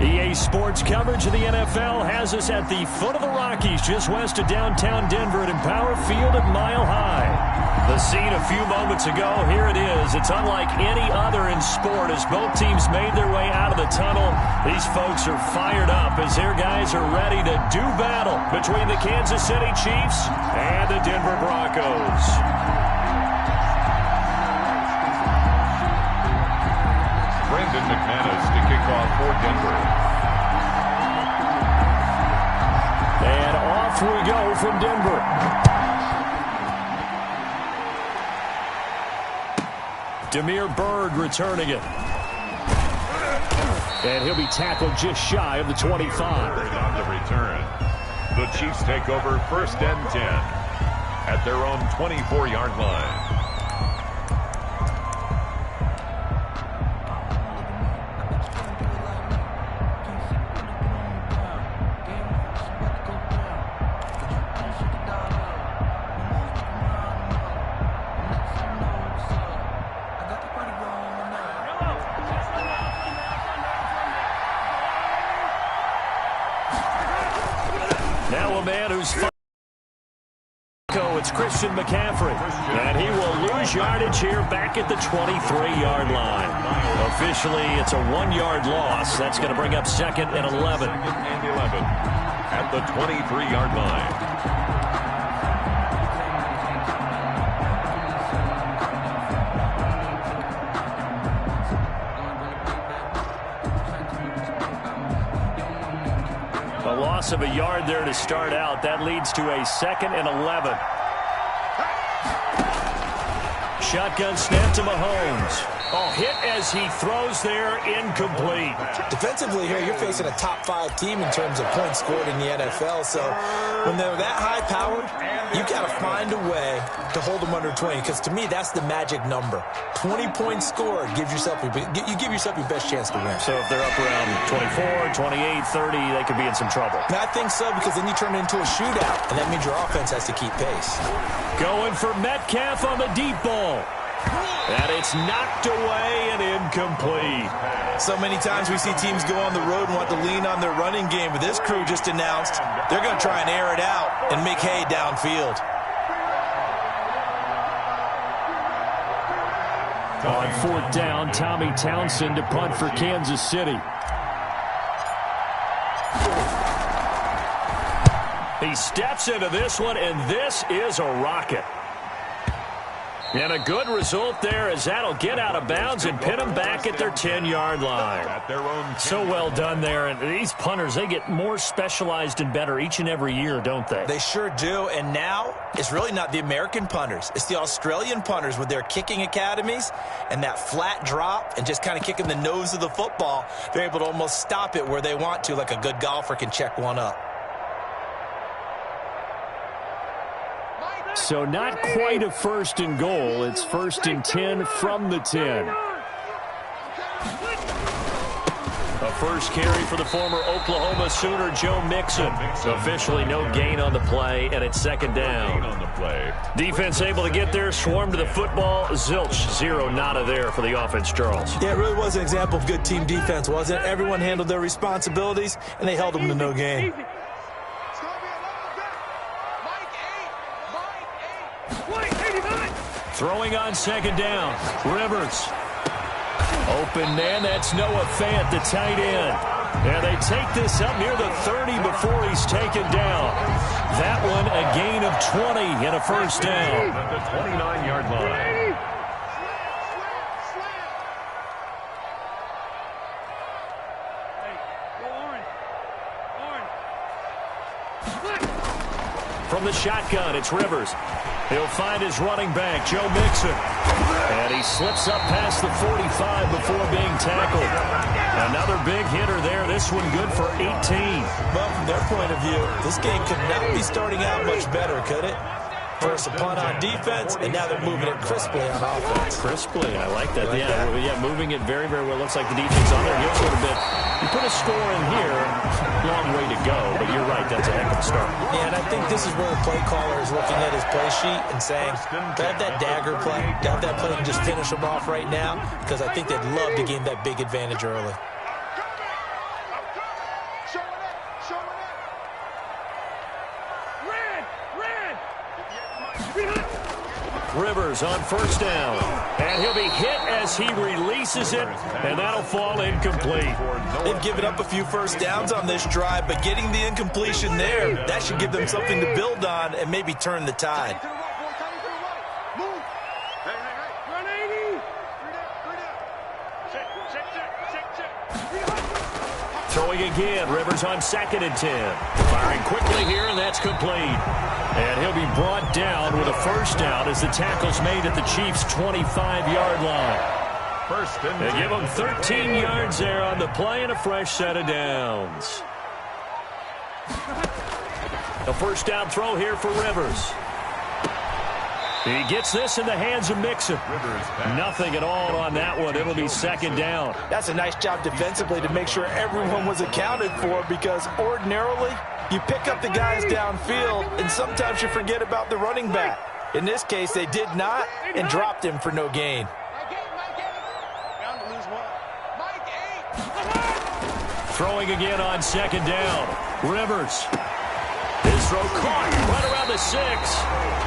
EA Sports coverage of the NFL has us at the foot of the Rockies, just west of downtown Denver at Empower Field at Mile High. The scene a few moments ago, here it is. It's unlike any other in sport as both teams made their way out of the tunnel. These folks are fired up as their guys are ready to do battle between the Kansas City Chiefs and the Denver Broncos. Brandon McManus to kick off for Denver. And off we go from Denver. Damiere Byrd returning it. And he'll be tackled just shy of the 25. On the return. The Chiefs take over 1st and 10 at their own 24-yard line. Now a man who's it's Christian McCaffrey. And he will lose yardage here back at the 23-yard line. Officially, it's a 1-yard loss. That's going to bring up 2nd and 11. 2nd and 11 at the 23-yard line. A loss of a yard there to start out. That leads to a 2nd and 11. Shotgun snap to Mahomes. Oh, hit as he throws there, incomplete. Defensively here, you're facing a top 5 team in terms of points scored in the NFL. So when they're that high-powered, you got to find a way to hold them under 20. Because to me, that's the magic number. 20 points scored you give yourself your best chance to win. So if they're up around 24, 28, 30, they could be in some trouble. And I think so, because then you turn it into a shootout, and that means your offense has to keep pace. Going for Metcalf on the deep ball. And it's knocked away and incomplete. So many times we see teams go on the road and want to lean on their running game, but this crew just announced they're going to try and air it out and make hay downfield. On 4th down, Tommy Townsend to punt for Kansas City. He steps into this one, and this is a rocket. And a good result there as that'll get out of bounds and pin them back at their 10-yard line. So well done there. And these punters, they get more specialized and better each and every year, don't they? They sure do. And now it's really not the American punters. It's the Australian punters with their kicking academies and that flat drop and just kind of kicking the nose of the football. They're able to almost stop it where they want to, like a good golfer can check one up. So not quite a 1st and goal. It's 1st and 10 from the 10. A first carry for the former Oklahoma Sooner, Joe Mixon. Officially no gain on the play, and it's 2nd down. Defense able to get there, swarm to the football. Zilch, 0 nada there for the offense, Charles. Yeah, it really was an example of good team defense, wasn't it? Everyone handled their responsibilities, and they held them to no gain. Throwing on 2nd down. Rivers. Open man. That's Noah Fant, the tight end. And they take this up near the 30 before he's taken down. That one a gain of 20 and a 1st down. At the 29-yard line. From the shotgun, it's Rivers. He'll find his running back, Joe Mixon. And he slips up past the 45 before being tackled. Another big hitter there. This one good for 18. Well, from their point of view, this game could not be starting out much better, could it? First a punt on defense, and now they're moving it crisply on offense. Crisply, I like that. Yeah, moving it very, very well. Looks like the defense on their heels a little bit. You put a score in here, long way to go, but you're right, that's a heck of a start. Yeah, and I think this is where the play caller is looking at his play sheet and saying, to have that dagger play, to have that play and just finish them off right now, because I think they'd love to gain that big advantage early. Rivers on first down. And he'll be hit as he releases it, and that'll fall incomplete. They've given up a few first downs on this drive, but getting the incompletion there, that should give them something to build on and maybe turn the tide. Throwing again, Rivers on 2nd and 10. Firing quickly here, and that's complete. And he'll be brought down with a first down as the tackle's made at the Chiefs' 25-yard line. They give him 13 yards there on the play and a fresh set of downs. A first down throw here for Rivers. He gets this in the hands of Mixon. Nothing at all on that one. It'll be 2nd down. That's a nice job defensively to make sure everyone was accounted for, because ordinarily you pick up the guys downfield and sometimes you forget about the running back. In this case, they did not and dropped him for no gain. Throwing again on 2nd down. Rivers. His throw caught right around the 6.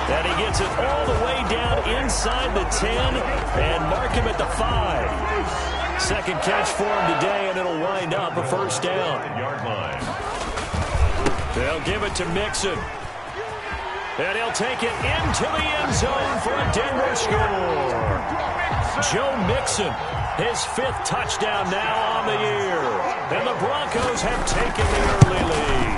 And he gets it all the way down inside the 10 and mark him at the 5. Second catch for him today, and it'll wind up a first down. They'll give it to Mixon. And he'll take it into the end zone for a Denver score. Joe Mixon, his 5th touchdown now on the year. And the Broncos have taken the early lead.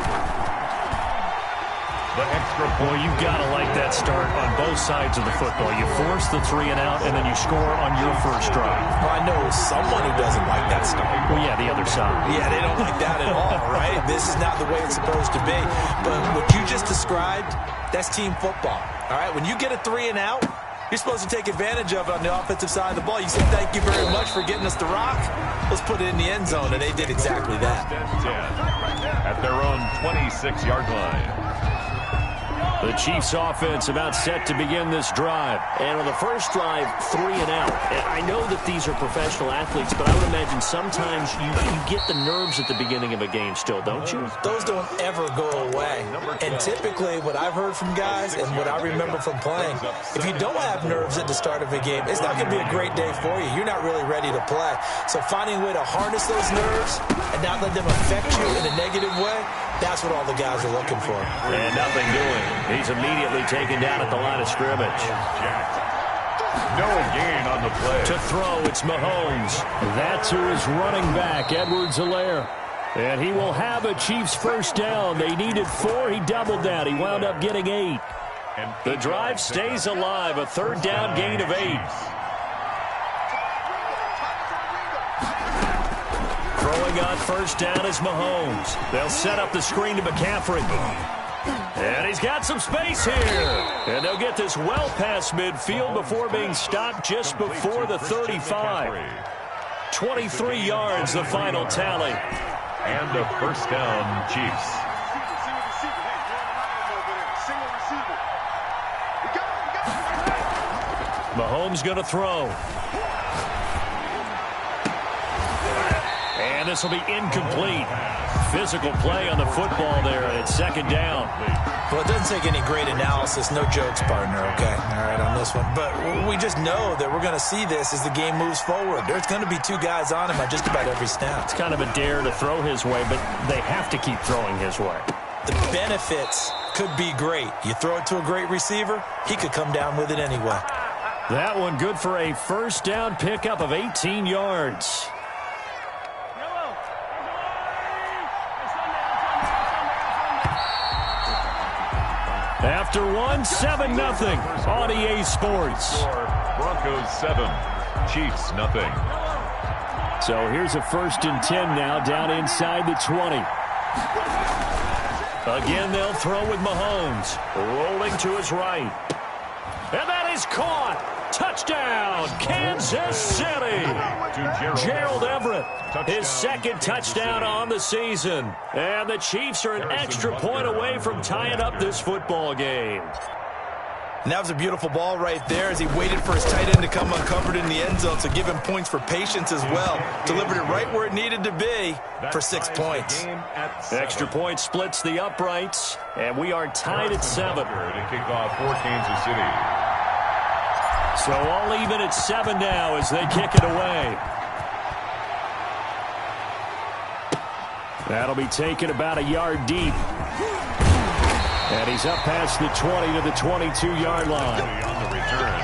The extra point. You've got to like that start on both sides of the football. You force the 3 and out, and then you score on your first drive. Well, I know someone who doesn't like that start. Well, yeah, the other side. Yeah, they don't like that at all, right? This is not the way it's supposed to be. But what you just described, that's team football. All right, when you get a 3 and out, you're supposed to take advantage of it on the offensive side of the ball. You say, thank you very much for getting us the rock. Let's put it in the end zone, and they did exactly that. At their own 26-yard line. The Chiefs offense about set to begin this drive. And on the first drive, 3 and out. And I know that these are professional athletes, but I would imagine sometimes you get the nerves at the beginning of a game still, don't you? Those don't ever go away. And typically what I've heard from guys and what I remember from playing, if you don't have nerves at the start of a game, it's not going to be a great day for you. You're not really ready to play. So finding a way to harness those nerves and not let them affect you in a negative way, that's what all the guys are looking for. And nothing doing. He's immediately taken down at the line of scrimmage. No gain on the play. To throw, it's Mahomes. That's who is running back, Edwards-Helaire. And he will have a Chiefs first down. They needed 4. He doubled that. He wound up getting 8. The drive stays alive. A 3rd down gain of 8. Throwing on first down is Mahomes. They'll set up the screen to McCaffrey. And he's got some space here. And they'll get this well past midfield before being stopped just before the 35. 23 yards, the final tally. And a first down, Chiefs. Mahomes going to throw. And this will be incomplete. Physical play on the football there, and it's 2nd down. Well, it doesn't take any great analysis. No jokes, partner, okay? All right, on this one. But we just know that we're going to see this as the game moves forward. There's going to be 2 guys on him at just about every snap. It's kind of a dare to throw his way, but they have to keep throwing his way. The benefits could be great. You throw it to a great receiver, he could come down with it anyway. That one good for a first down pickup of 18 yards. After 1, 7-0 on EA Sports. Broncos 7, Chiefs nothing. So here's a 1st and 10 now down inside the 20. Again, they'll throw with Mahomes. Rolling to his right. And that is caught. Touchdown, Kansas City. Gerald Everett, his 2nd touchdown on the season. And the Chiefs are an extra point away from tying up this football game. And that was a beautiful ball right there as he waited for his tight end to come uncovered in the end zone. So give him points for patience as well. Delivered it right where it needed to be for 6 points. Extra point splits the uprights, and we are tied at 7. To kick off for Kansas City. So all even at 7 now as they kick it away. That'll be taken about a yard deep. And he's up past the 20 to the 22-yard line. On the return,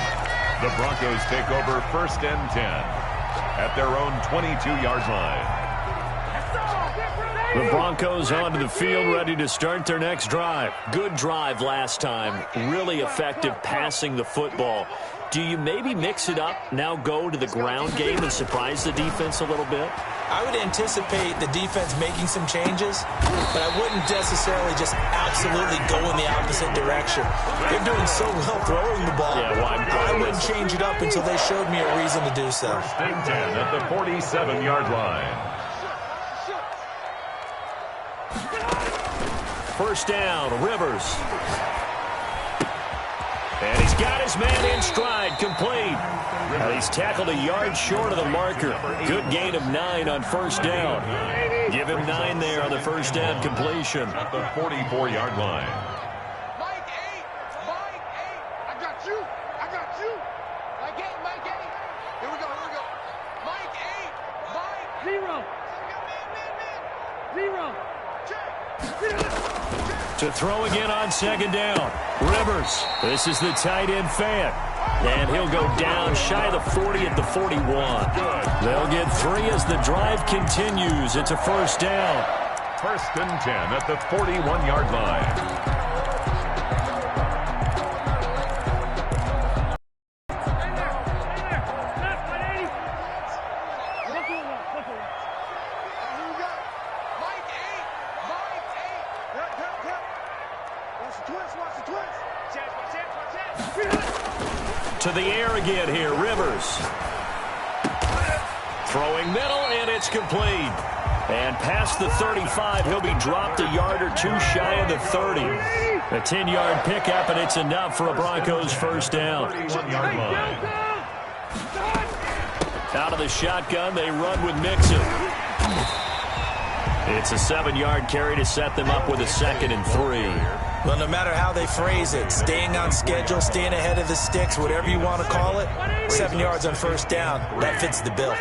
the Broncos take over 1st and 10 at their own 22-yard line. The Broncos onto the field, ready to start their next drive. Good drive last time. Really effective passing the football. Do you maybe mix it up, now go to the ground game and surprise the defense a little bit? I would anticipate the defense making some changes, but I wouldn't necessarily just absolutely go in the opposite direction. They're doing so well throwing the ball. Yeah, well, I wouldn't change it up until they showed me a reason to do so. 1st and 10 at the 47-yard line. First down, Rivers. And he's got his man in stride, complete. And he's tackled a yard short of the marker. Good gain of 9 on first down. Give him 9 there on the first down completion. At the 44-yard line. Mike 8, I got you. Mike 8. Here we go. Mike 8, 0. To throw again on second down. Rivers. This is the tight end fan. And he'll go down shy of the 40 at the 41. They'll get 3 as the drive continues. It's a first down. 1st and 10 at the 41-yard line. To the air again here, Rivers. Throwing middle, and it's complete. And past the 35, he'll be dropped a yard or 2 shy of the 30. A 10-yard pickup, and it's enough for a Broncos first down. 31-yard line. Out of the shotgun, they run with Mixon. It's a 7-yard carry to set them up with a 2nd and 3. Well, no matter how they phrase it, staying on schedule, staying ahead of the sticks, whatever you want to call it, 7 yards on first down, that fits the bill.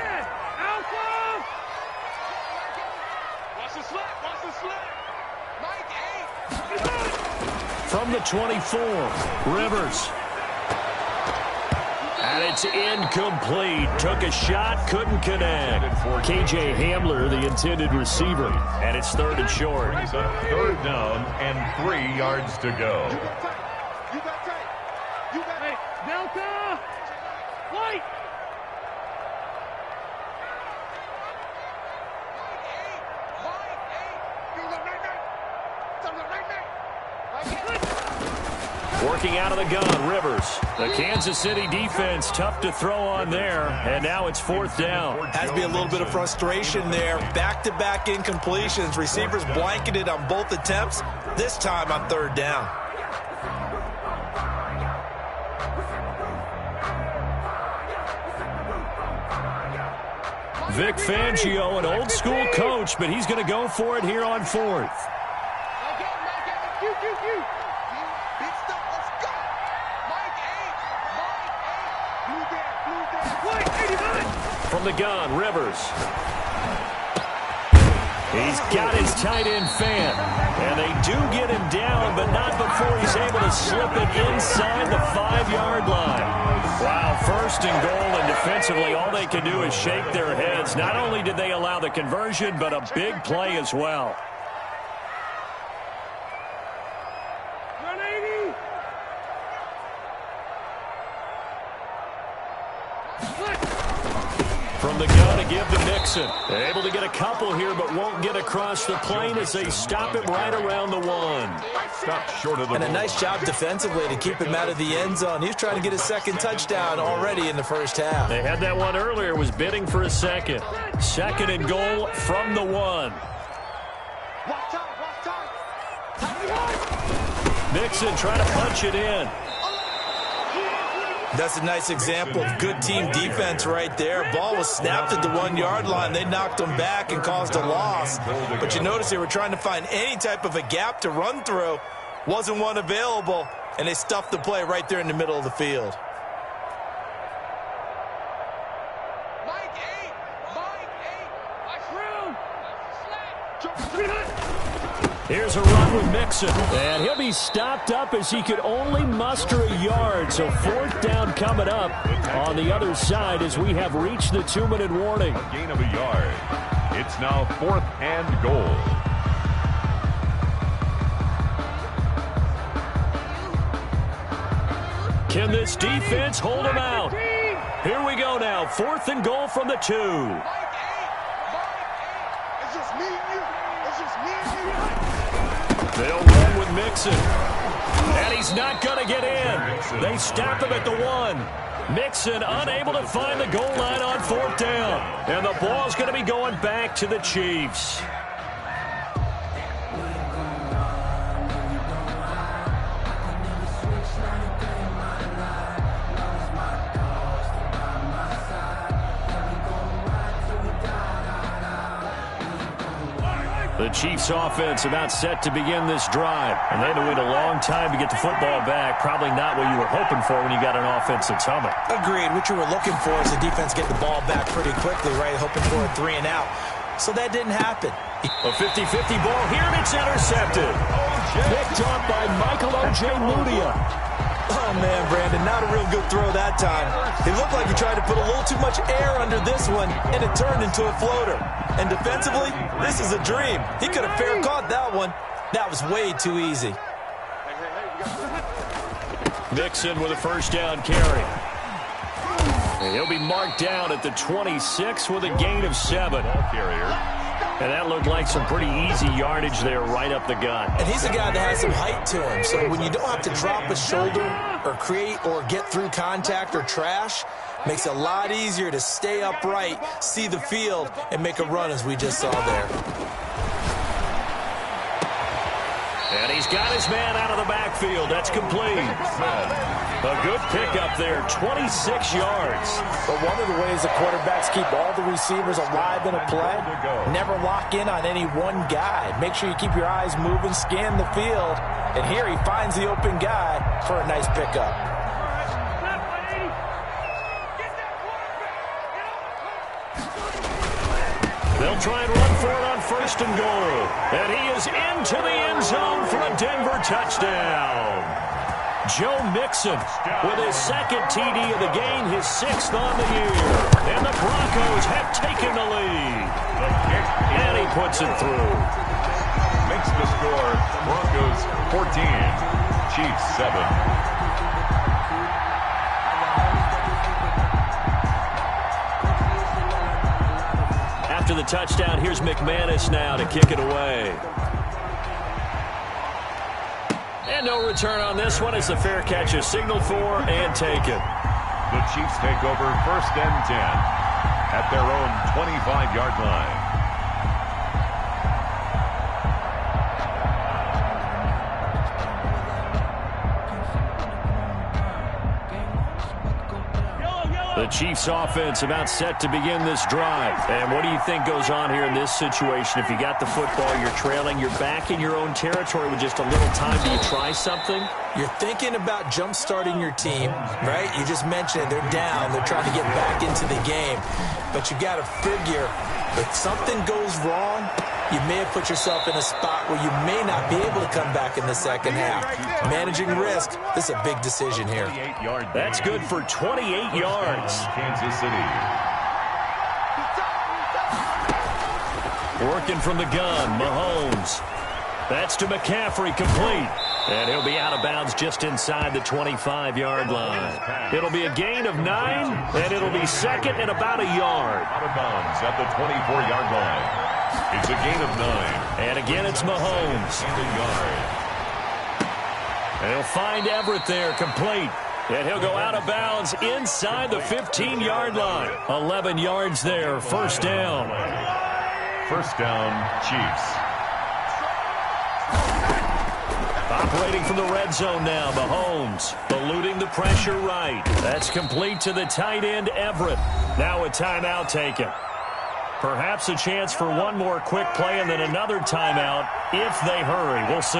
From the 24, Rivers. And it's incomplete. Took a shot, couldn't connect. KJ Hamler, the intended receiver. And it's 3rd and short. Brings up 3rd down and 3 yards to go. You got tight. Delta! White! Working out of the gun, Rivers. The Kansas City defense, tough to throw on there. And now it's 4th down. Has to be a little bit of frustration there. Back-to-back incompletions. Receivers blanketed on both attempts, this time on 3rd down. Vic Fangio, an old-school coach, but he's going to go for it here on 4th. From the gun, Rivers. He's got his tight end fan. And they do get him down, but not before he's able to slip it inside the 5-yard line. Wow, 1st and goal, and defensively all they can do is shake their heads. Not only did they allow the conversion, but a big play as well. From the gun to give to Mixon. They're able to get a couple here, but won't get across the plane as they stop it right around the 1. Stopped short of the And a nice job defensively to keep him out of the end zone. He's trying to get his 2nd touchdown already in the first half. They had that one earlier, was bidding for a 2nd. 2nd and goal from the 1. Mixon trying to punch it in. That's a nice example of good team defense right there. Ball was snapped at the 1-yard line. They knocked him back and caused a loss. But you notice they were trying to find any type of a gap to run through. Wasn't one available, and they stuffed the play right there in the middle of the field. Here's a run with Mixon. And he'll be stopped up as he could only muster a yard. So 4th down coming up on the other side as we have reached the 2-minute warning. A gain of a yard. It's now 4th and goal. Can this defense hold him out? Here we go now. 4th and goal from the 2. They'll run with Mixon. And he's not going to get in. They stop him at the 1. Mixon unable to find the goal line on 4th down. And the ball's going to be going back to the Chiefs. The Chiefs offense about set to begin this drive. And they had to wait a long time to get the football back. Probably not what you were hoping for when you got an offense that's humming. Agreed. What you were looking for is the defense get the ball back pretty quickly, right? Hoping for a 3 and out. So that didn't happen. A 50-50 ball here, and it's intercepted. Picked up by Michael O.J. Mudia. Oh, man, Brandon, not a real good throw that time. It looked like he tried to put a little too much air under this one, and it turned into a floater. And defensively, this is a dream. He could have fair caught that one. That was way too easy. Mixon with a 1st down carry. And he'll be marked down at the 26 with a gain of 7. And that looked like some pretty easy yardage there right up the gut. And he's a guy that has some height to him. So when you don't have to drop a shoulder or create or get through contact or trash, makes it a lot easier to stay upright, see the field, and make a run as we just saw there. And he's got his man out of the backfield. That's complete. A good pickup there, 26 yards. But one of the ways the quarterbacks keep all the receivers alive in a play, never lock in on any one guy. Make sure you keep your eyes moving, scan the field. And here he finds the open guy for a nice pickup. They'll try and run for it on 1st and goal. And he is into the end zone for a Denver touchdown. Joe Mixon with his 2nd TD of the game, his 6th on the year. And the Broncos have taken the lead. And he puts it through. Makes the score Broncos 14, Chiefs 7. After the touchdown, here's McManus now to kick it away. And no return on this one as the fair catch is signaled for and taken. The Chiefs take over 1st and 10 at their own 25-yard line. The Chiefs offense about set to begin this drive. And what do you think goes on here in this situation? If you got the football, you're trailing, you're back in your own territory with just a little time. Do you try something? You're thinking about jump-starting your team, right? You just mentioned it. They're down. They're trying to get back into the game. But you got to figure if something goes wrong, you may have put yourself in a spot where you may not be able to come back in the second half. Managing risk, this is a big decision here. That's good for 28 yards. Kansas City. Working from the gun, Mahomes. That's to McCaffrey, complete. And he'll be out of bounds just inside the 25-yard line. It'll be a gain of 9, and it'll be 2nd and about a yard. Out of bounds at the 24-yard line. It's a gain of 9. And again, it's Mahomes. And a yard. And he'll find Everett there, complete. And he'll go out of bounds inside the 15-yard line. 11 yards there, 1st down. 1st down, Chiefs. Operating from the red zone now, Mahomes eluding the pressure right. That's complete to the tight end, Everett. Now a timeout taken. Perhaps a chance for one more quick play and then another timeout if they hurry. We'll see.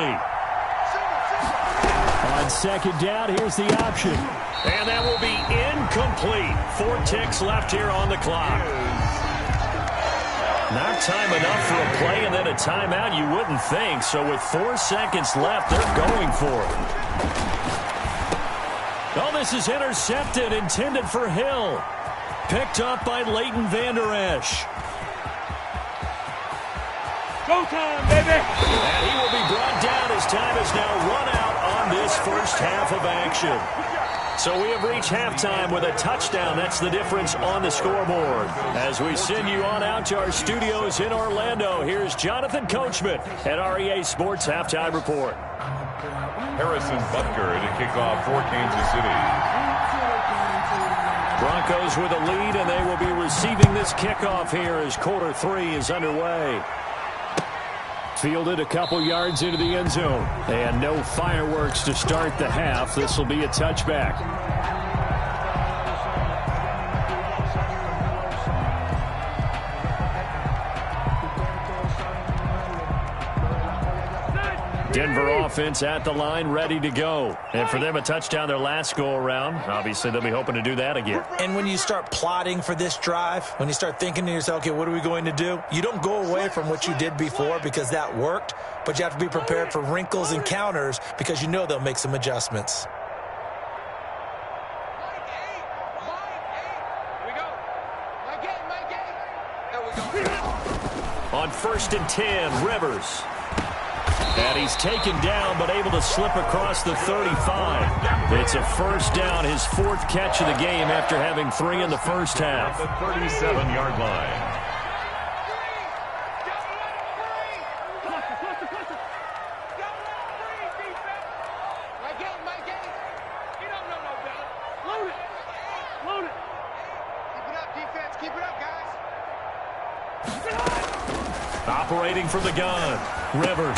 On 2nd down, here's the option. And that will be incomplete. 4 ticks left here on the clock. Not time enough for a play and then a timeout, you wouldn't think. So with 4 seconds left, they're going for it. Oh, this is intercepted, intended for Hill. Picked up by Leighton Vander Esch. Go time, baby! And he will be brought down as time is now run out on this first half of action. So we have reached halftime with a touchdown. That's the difference on the scoreboard. As we send you on out to our studios in Orlando, here's Jonathan Coachman at REA Sports Halftime Report. Harrison Butker to kick off for Kansas City. Broncos with a lead, and they will be receiving this kickoff here as quarter 3 is underway. Fielded a couple yards into the end zone. And no fireworks to start the half. This will be a touchback. Denver offense at the line, ready to go. And for them, a touchdown their last go-around. Obviously, they'll be hoping to do that again. And when you start plotting for this drive, when you start thinking to yourself, okay, what are we going to do? You don't go away from what you did before because that worked, but you have to be prepared for wrinkles and counters because you know they'll make some adjustments. On 1st and 10, Rivers. And he's taken down, but able to slip across the 35. It's a first down, his 4th catch of the game after having 3 in the first half. The 37-yard line. Operating from the gun, Rivers.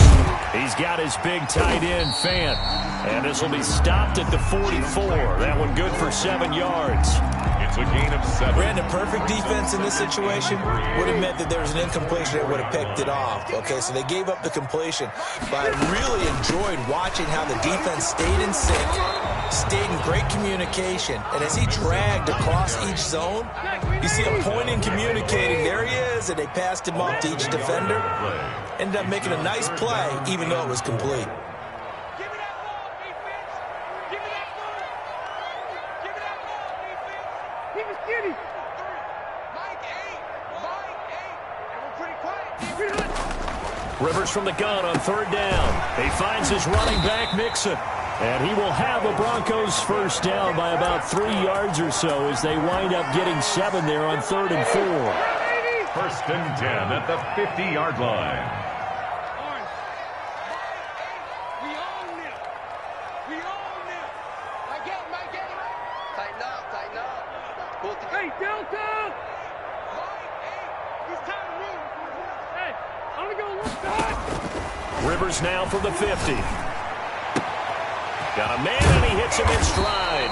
He's got his big tight end, Fant. And this will be stopped at the 44. That one good for 7 yards. It's a gain of 7. Brandon, perfect defense in this situation would have meant that there was an incompletion that would have picked it off. Okay, so they gave up the completion. But I really enjoyed watching how the defense stayed in sync, stayed in great communication. And as he dragged across each zone, you see him pointing, communicating. There he is, and they passed him off to each defender. Ended up making a nice play, even though it was complete. Rivers from the gun on 3rd down. He finds his running back, Mixon. And he will have a Broncos first down by about 3 yards or so as they wind up getting 7 there on 3rd and 4. 1st and 10 at the 50-yard line. Hey, Delta! Hey, I'm gonna go look back. Rivers now from the 50. Got a man, and he hits him in stride.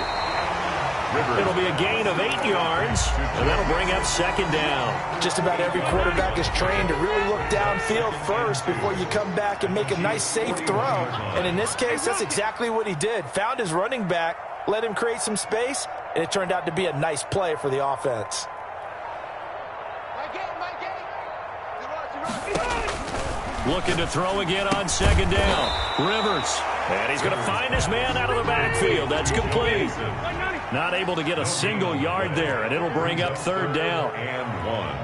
It'll be a gain of 8 yards, and that'll bring up 2nd down. Just about every quarterback is trained to really look downfield first before you come back and make a nice, safe throw. And in this case, that's exactly what he did. Found his running back, let him create some space, and it turned out to be a nice play for the offense. Looking to throw again on 2nd down. Rivers. And he's going to find his man out of the backfield. That's complete. Not able to get a single yard there, and it'll bring up 3rd down. And 1.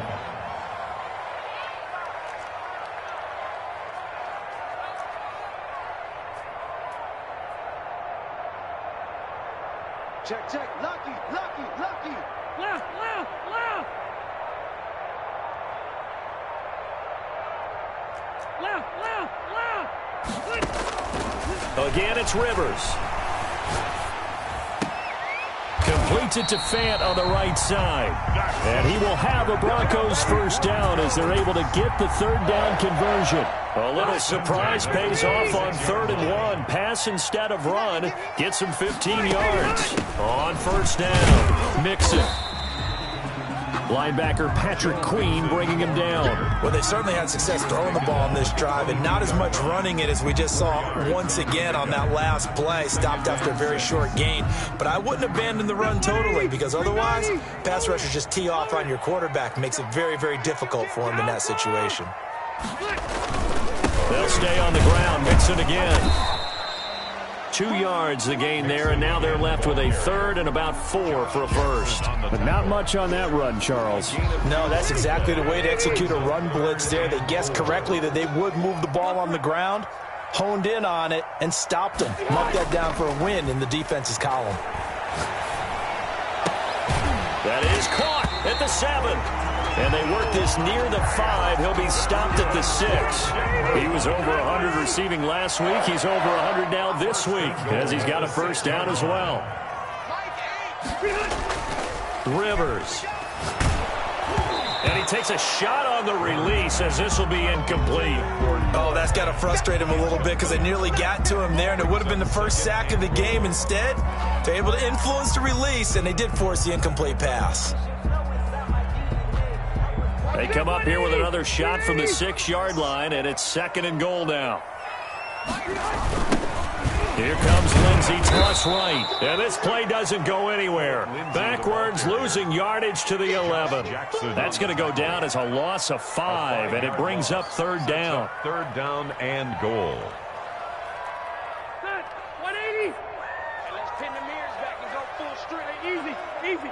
Check, check. Lucky, lucky, lucky. Left, left, left. Left, left, left. Again, it's Rivers. Completes it to Fant on the right side. And he will have a Broncos first down as they're able to get the 3rd down conversion. A little surprise pays off on 3rd and 1. Pass instead of run. Gets him 15 yards. On 1st down, Mixon. Linebacker Patrick Queen bringing him down. Well, they certainly had success throwing the ball on this drive and not as much running it as we just saw once again on that last play. Stopped after a very short gain. But I wouldn't abandon the run totally because otherwise, pass rushers just tee off on your quarterback. Makes it very, very difficult for him in that situation. They'll stay on the ground. Mixon again. 2 yards the gain there, and now they're left with a third and about 4 for a first. But not much on that run, Charles. No, that's exactly the way to execute a run blitz there. They guessed correctly that they would move the ball on the ground, honed in on it, and stopped them. Mark that down for a win in the defense's column. That is caught at the 7. And they work this near the 5. He'll be stopped at the 6. He was over 100 receiving last week. He's over 100 now this week as he's got a first down as well. Rivers. And he takes a shot on the release as this will be incomplete. Oh, that's got to frustrate him a little bit because they nearly got to him there, and it would have been the first sack of the game. Instead, they're able to influence the release, and they did force the incomplete pass. They come up here with another shot from the 6-yard line, and it's 2nd and goal now. Here comes Lindsey toss right, and this play doesn't go anywhere. Backwards, losing yardage to the 11. That's going to go down as a loss of 5, and it brings up 3rd down. 3rd down and goal. 180. Let's pin the mirrors back and go full straight. Easy, easy.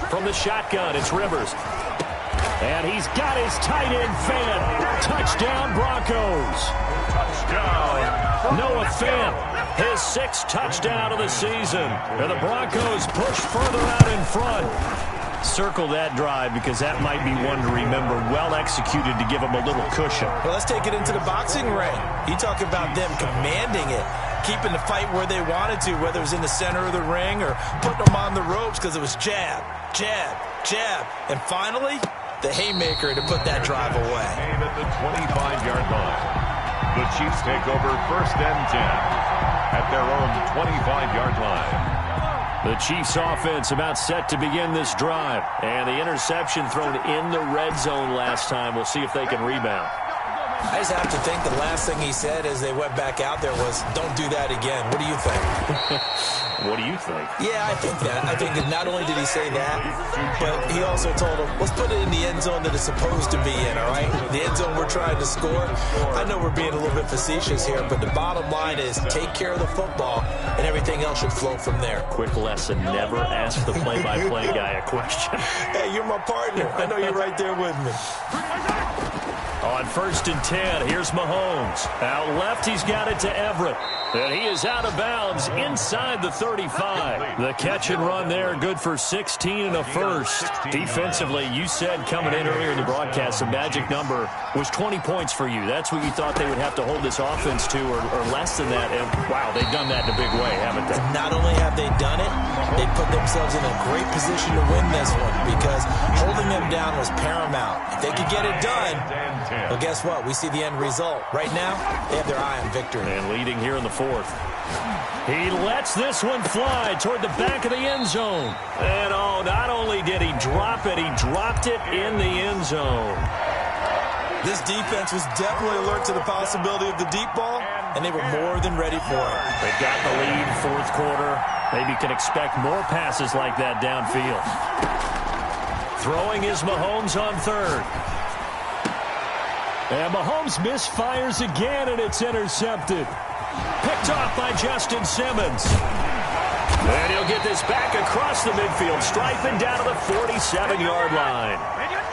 From the shotgun, it's Rivers. And he's got his tight end Fant. Touchdown, Broncos. Touchdown. Noah Fant, his 6th touchdown of the season. And the Broncos push further out in front. Circle that drive because that might be one to remember. Well executed to give them a little cushion. Well, let's take it into the boxing ring. You talk about them commanding it, keeping the fight where they wanted to, whether it was in the center of the ring or putting them on the ropes because it was jab, jab, jab. And finally, the haymaker to put that drive away. Aim at the 25-yard line. The Chiefs take over 1st and 10 at their own 25-yard line. The Chiefs offense about set to begin this drive. And the interception thrown in the red zone last time. We'll see if they can rebound. I just have to think the last thing he said as they went back out there was, don't do that again. What do you think? What do you think? Yeah, I think that. I think that not only did he say that, but he also told him, let's put it in the end zone that it's supposed to be in, all right? The end zone we're trying to score. I know we're being a little bit facetious here, but the bottom line is take care of the football, and everything else should flow from there. Quick lesson, never ask the play-by-play guy a question. Hey, you're my partner. I know you're right there with me. On 1st and 10, here's Mahomes. Out left, he's got it to Everett. And he is out of bounds inside the 35. The catch and run there, good for 16 and a first. Defensively, you said coming in earlier in the broadcast, the magic number was 20 points for you. That's what you thought they would have to hold this offense to, or less than that. And wow, they've done that in a big way, haven't they? Not only have they done it, they put themselves in a great position to win this one because holding them down was paramount. If they could get it done, well, guess what? We see the end result. Right now, they have their eye on victory. And leading here in the 4th. He lets this one fly toward the back of the end zone. And oh, not only did he drop it, he dropped it in the end zone. This defense was definitely alert to the possibility of the deep ball, and they were more than ready for it. They've got the lead, 4th quarter. Maybe can expect more passes like that downfield. Throwing is Mahomes on 3rd. And Mahomes misfires again, and it's intercepted. Picked off by Justin Simmons. And he'll get this back across the midfield, striping down to the 47-yard line.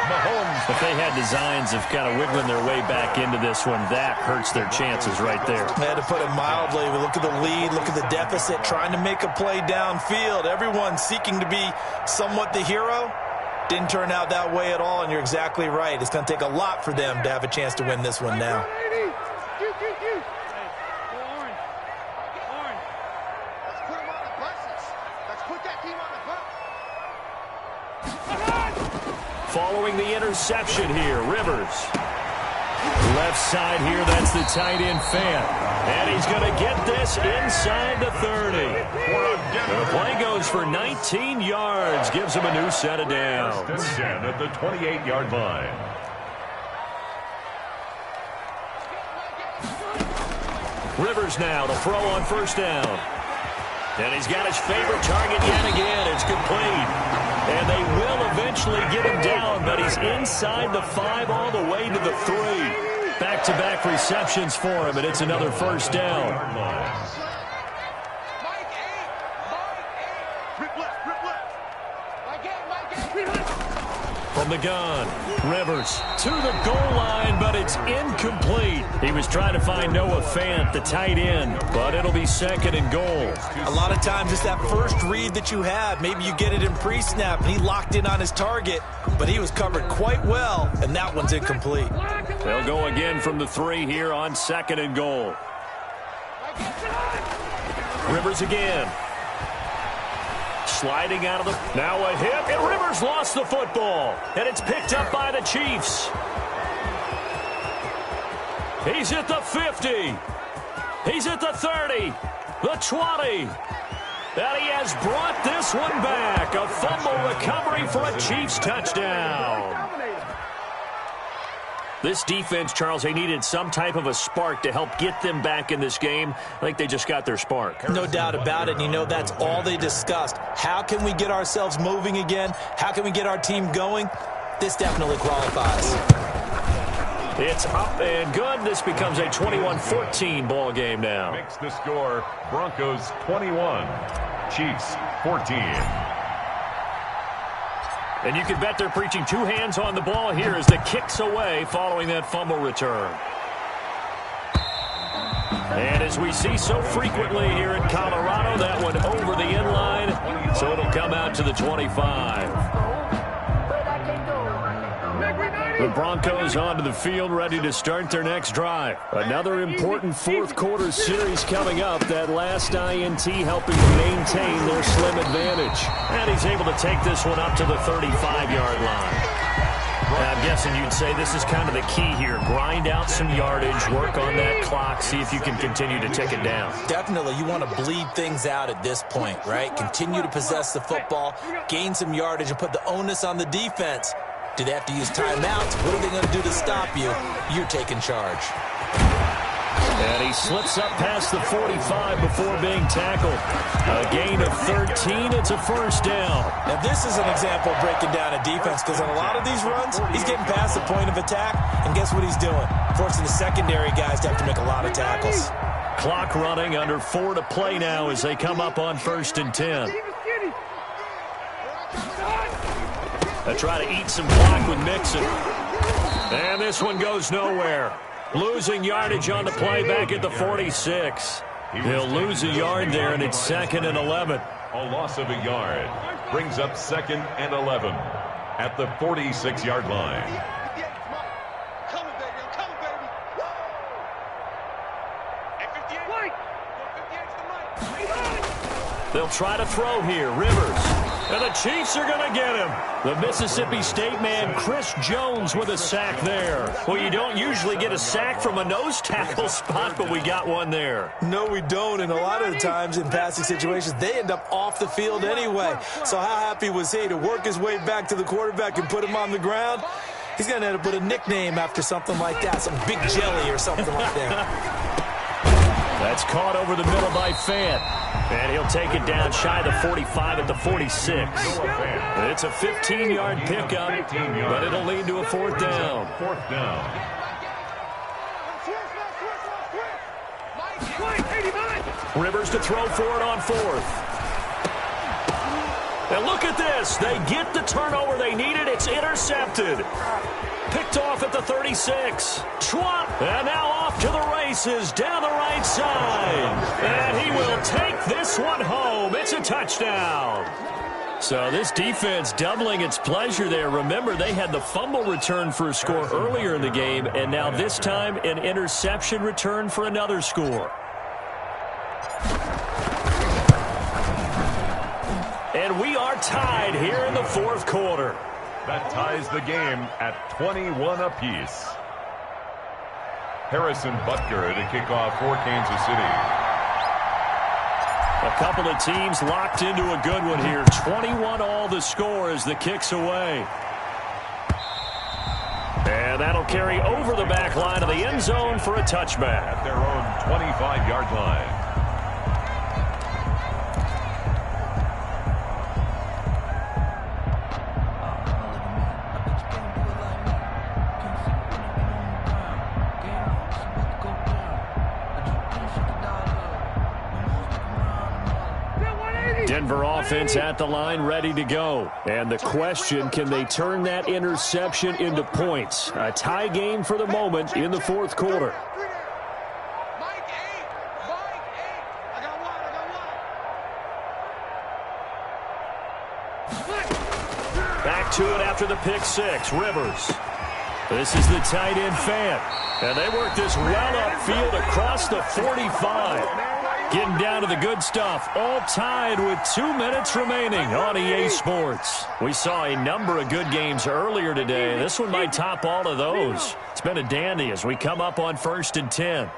Mahomes, if they had designs of kind of wiggling their way back into this one, that hurts their chances right there. They had to put it mildly. We look at the lead, look at the deficit, trying to make a play downfield. Everyone seeking to be somewhat the hero. Didn't turn out that way at all, and you're exactly right. It's going to take a lot for them to have a chance to win this one now. Following the interception here, Rivers Left side here, that's the tight end Fant. And he's going to get this inside the 30. The play goes for 19 yards, gives him a new set of downs. 10 at the 28-yard line. Rivers now to throw on first down. And he's got his favorite target yet again. It's complete. And they will eventually get him down, but he's inside the 5 all the way to the 3. Back-to-back receptions for him, and it's another first down. From the gun, Rivers to the goal line, but it's incomplete. He was trying to find Noah Fant, the tight end, but it'll be second and goal. A lot of times it's that first read that you have. Maybe you get it in pre-snap, and he locked in on his target, but he was covered quite well, and that one's incomplete. They'll go again from the 3 here on second and goal. Rivers again. Sliding out of the... Now a hit, and Rivers lost the football. And it's picked up by the Chiefs. He's at the 50. He's at the 30. The 20. And he has brought this one back. A fumble recovery for a Chiefs touchdown. This defense, Charles, they needed some type of a spark to help get them back in this game. I think they just got their spark. No doubt about it. And you know, that's all they discussed. How can we get ourselves moving again? How can we get our team going? This definitely qualifies. It's up and good. This becomes a 21-14 ball game now. Makes the score Broncos 21, Chiefs 14. And you can bet they're preaching 2 hands on the ball here as the kick's away following that fumble return. And as we see so frequently here in Colorado, that one over the end line, so it'll come out to the 25. The Broncos onto the field, ready to start their next drive. Another important fourth-quarter series coming up. That last INT helping to maintain their slim advantage. And he's able to take this one up to the 35-yard line. I'm guessing you'd say this is kind of the key here. Grind out some yardage, work on that clock, see if you can continue to tick it down. Definitely. You want to bleed things out at this point, right? Continue to possess the football, gain some yardage, and put the onus on the defense. Do they have to use timeouts? What are they going to do to stop you? You're taking charge. And he slips up past the 45 before being tackled. A gain of 13. It's a first down. Now, this is an example of breaking down a defense because on a lot of these runs, he's getting past the point of attack, and guess what he's doing? Forcing the secondary guys to have to make a lot of tackles. Clock running, under 4 to play now as they come up on 1st and 10. They try to eat some clock with Mixon. And this one goes nowhere. Losing yardage on the play back at the 46. He'll lose a yard there, and it's 2nd and 11. A loss of a yard brings up 2nd and 11 at the 46-yard line. Coming, baby. I'm coming, baby. Hey, 58. They'll try to throw here. Rivers. And the Chiefs are going to get him. The Mississippi State man, Chris Jones, with a sack there. Well, you don't usually get a sack from a nose tackle spot, but we got one there. No, we don't. And a lot of the times in passing situations, they end up off the field anyway. So how happy was he to work his way back to the quarterback and put him on the ground? He's going to end up with a nickname after something like that, some Big Jelly or something like that. That's caught over the middle by Fant. And he'll take it down shy of the 45 at the 46. It's a 15-yard pickup, but it'll lead to a 4th down. 4th down. Rivers to throw for it on 4th. And look at this. They get the turnover they needed. It's intercepted. Picked off at the 36. Schwab. And now off to the races down the right side. And he will take this one home. It's a touchdown. So this defense doubling its pleasure there. Remember, they had the fumble return for a score earlier in the game, and now this time an interception return for another score. And we are tied here in the 4th quarter. That ties the game at 21 apiece. Harrison Butker to kick off for Kansas City. A couple of teams locked into a good one here. 21-all the score as the kick's away. And that'll carry over the back line of the end zone for a touchback. At their own 25-yard line. Denver offense at the line, ready to go. And the question, can they turn that interception into points? A tie game for the moment in the fourth quarter. Back to it after the pick six. Rivers. This is the tight end fan. And they work this well upfield across the 45. Getting down to the good stuff. All tied with 2 minutes remaining on EA Sports. We saw a number of good games earlier today. This one might top all of those. It's been a dandy as we come up on 1st and 10.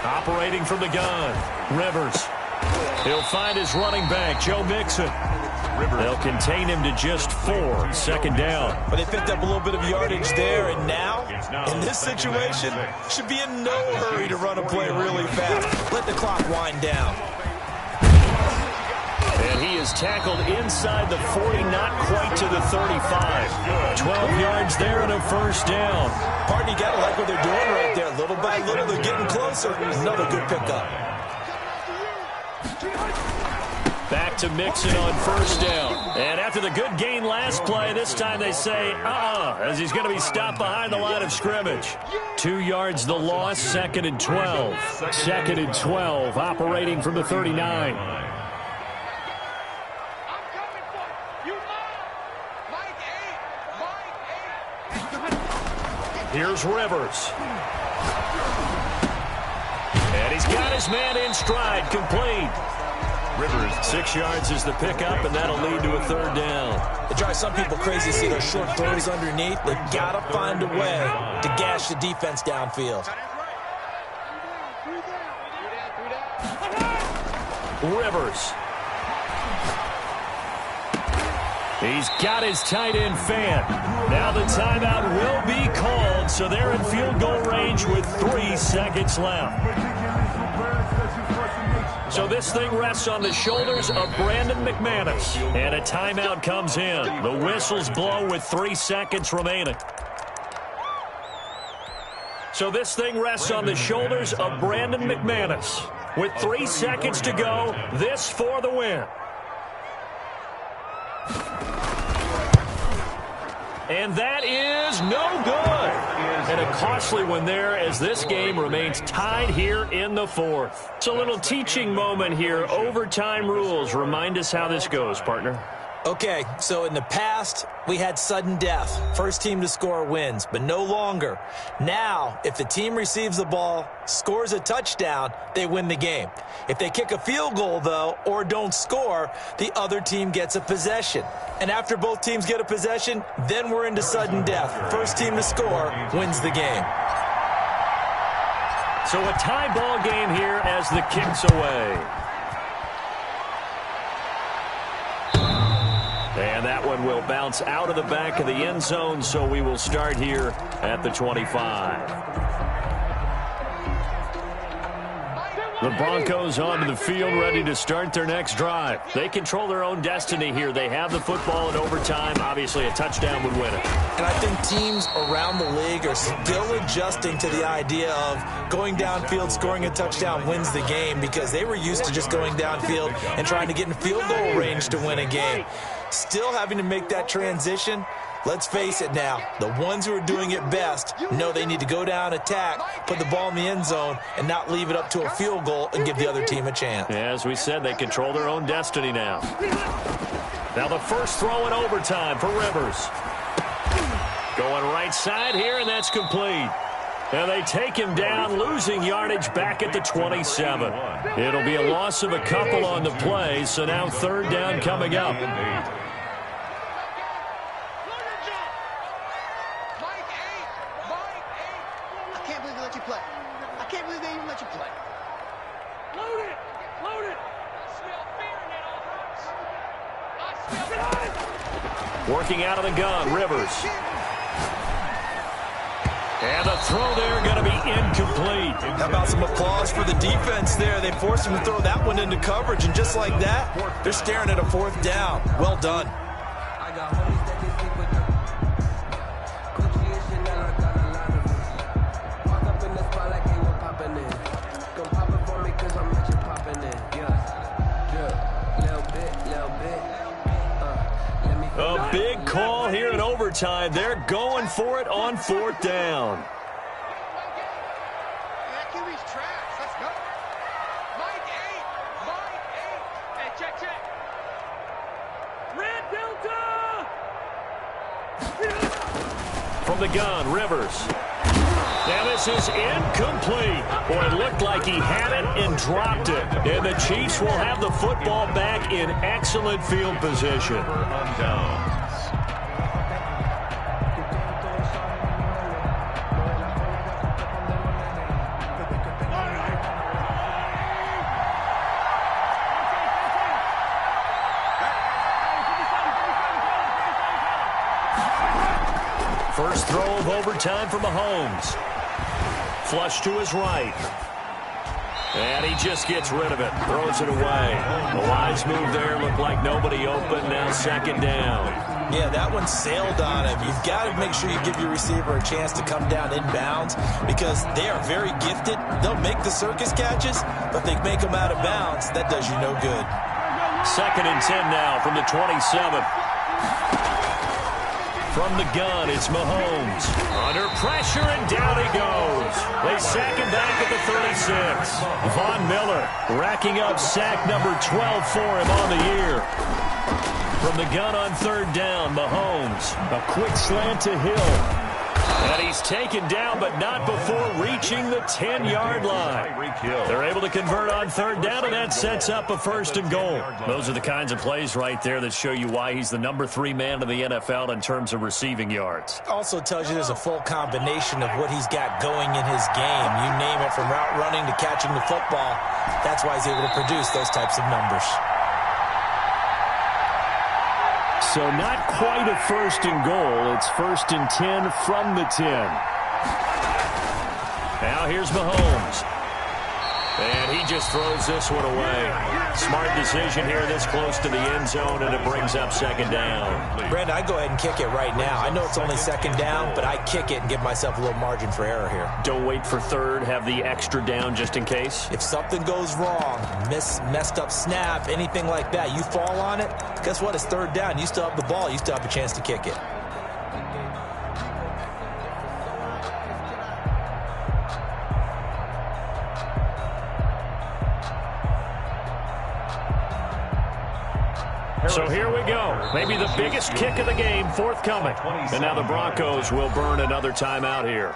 Operating from the gun. Rivers. He'll find his running back, Joe Mixon. They'll contain him to just 4. Second down. But they picked up a little bit of yardage there, and now, in this situation, should be in no hurry to run a play really fast. Let the clock wind down. And he is tackled inside the 40, not quite to the 35. 12 yards there and a first down. Pardon, you gotta like what they're doing right there. Little by little, they're getting closer. Another good pickup. Back to Mixon on first down. And after the good gain last play, this time they say, as he's going to be stopped behind the line of scrimmage. 2 yards the loss, 2nd and 12. 2nd and 12, operating from the 39. Here's Rivers. And he's got his man in stride, complete. Rivers, 6 yards is the pickup, and that'll lead to a third down. It drives some people crazy to see those short throws underneath. They got to find a way to gash the defense downfield. Rivers. He's got his tight end fan. Now the timeout will be called, so they're in field goal range with 3 seconds left. So this thing rests on the shoulders of Brandon McManus. And a timeout comes in. The whistles blow with 3 seconds remaining. So this thing rests on the shoulders of Brandon McManus. With 3 seconds to go, this for the win. And that is no good. And a costly one there as this game remains tied here in the fourth. It's a little teaching moment here. Overtime rules. Remind us how this goes, partner. Okay, so in the past, we had sudden death. First team to score wins, but no longer. Now, if the team receives the ball, scores a touchdown, they win the game. If they kick a field goal, though, or don't score, the other team gets a possession. And after both teams get a possession, then we're into sudden death. First team to score wins the game. So a tie ball game here as the kick's away. And that one will bounce out of the back of the end zone, so we will start here at the 25. The Broncos onto the field, ready to start their next drive. They control their own destiny here. They have the football in overtime. Obviously, a touchdown would win it. And I think teams around the league are still adjusting to the idea of going downfield, scoring a touchdown wins the game, because they were used to just going downfield and trying to get in field goal range to win a game. Still having to make that transition. Let's face it now, the ones who are doing it best know they need to go down, attack, put the ball in the end zone, and not leave it up to a field goal and give the other team a chance. Yeah, as we said, they control their own destiny now. Now the first throw in overtime for Rivers. Going right side here, and that's complete. And they take him down, losing yardage back at the 27. It'll be a loss of a couple on the play, so now third down coming up. can't believe they even let you play. Load it! Load it! I smell fear in that offense. Working out of the gun, Rivers. And the throw there going to be incomplete. How about some applause for the defense there? They forced him to throw that one into coverage, and just like that, they're staring at a 4th down. Well done. A big call here in overtime. They're going for it on 4th down. That QB's trash. Let's go. Mike 8. Mike 8. Hey, check. Red Delta! From the gun, Rivers. Now this is incomplete. Boy, it looked like he had it and dropped it. And the Chiefs will have the football back in excellent field position. On downs. First throw of overtime for Mahomes. Flush to his right. And he just gets rid of it. Throws it away. A wise move there. Looked like nobody open. Now 2nd down. Yeah, that one sailed on him. You've got to make sure you give your receiver a chance to come down inbounds because they are very gifted. They'll make the circus catches, but they make them out of bounds. That does you no good. 2nd and 10 now from the 27. From the gun, it's Mahomes. Under pressure, and down he goes. They sack him back at the 36. Von Miller racking up sack number 12 for him on the year. From the gun on 3rd down, Mahomes. A quick slant to Hill. And he's taken down, but not before reaching the 10-yard line. They're able to convert on 3rd down, and that sets up a 1st and goal. Those are the kinds of plays right there that show you why he's the number 3 man in the NFL in terms of receiving yards. Also tells you there's a full combination of what he's got going in his game. You name it, from route running to catching the football. That's why he's able to produce those types of numbers. So not quite a 1st and goal. It's 1st and 10 from the 10. Now here's Mahomes. And he just throws this one away. Smart decision here this close to the end zone, and it brings up 2nd down. Brandon, I go ahead and kick it right now. I know it's only 2nd down, but I kick it and give myself a little margin for error here. Don't wait for 3rd. Have the extra down just in case. If something goes wrong, messed up snap, anything like that, you fall on it, guess what? It's 3rd down. You still have the ball. You still have a chance to kick it. So here we go. Maybe the biggest kick of the game forthcoming. And now the Broncos will burn another timeout here.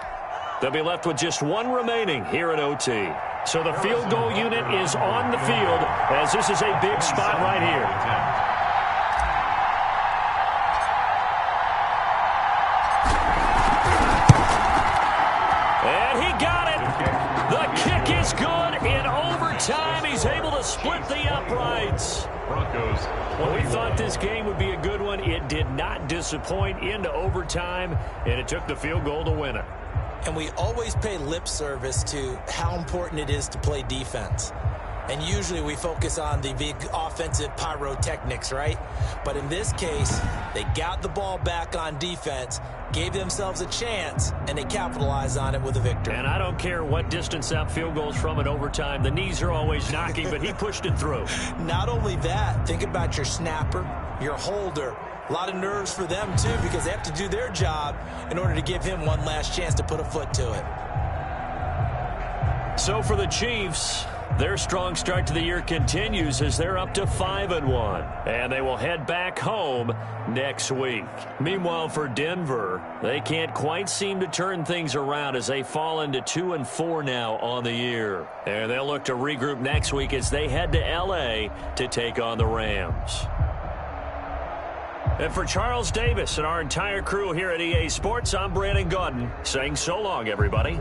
They'll be left with just one remaining here at OT. So the field goal unit is on the field as this is a big spot right here. And he got it. The kick is good in overtime. He's able to split the uprights. Broncos. Well, we thought this game would be a good one. It did not disappoint into overtime, and it took the field goal to win it. And we always pay lip service to how important it is to play defense. And usually we focus on the big offensive pyrotechnics, right? But in this case, they got the ball back on defense, gave themselves a chance, and they capitalized on it with a victory. And I don't care what distance that field goes from in overtime. The knees are always knocking, but he pushed it through. Not only that, think about your snapper, your holder. A lot of nerves for them, too, because they have to do their job in order to give him one last chance to put a foot to it. So for the Chiefs, their strong start to the year continues as they're up to 5-1. And they will head back home next week. Meanwhile, for Denver, they can't quite seem to turn things around as they fall into 2-4 now on the year. And they'll look to regroup next week as they head to L.A. to take on the Rams. And for Charles Davis and our entire crew here at EA Sports, I'm Brandon Gaudin saying so long, everybody.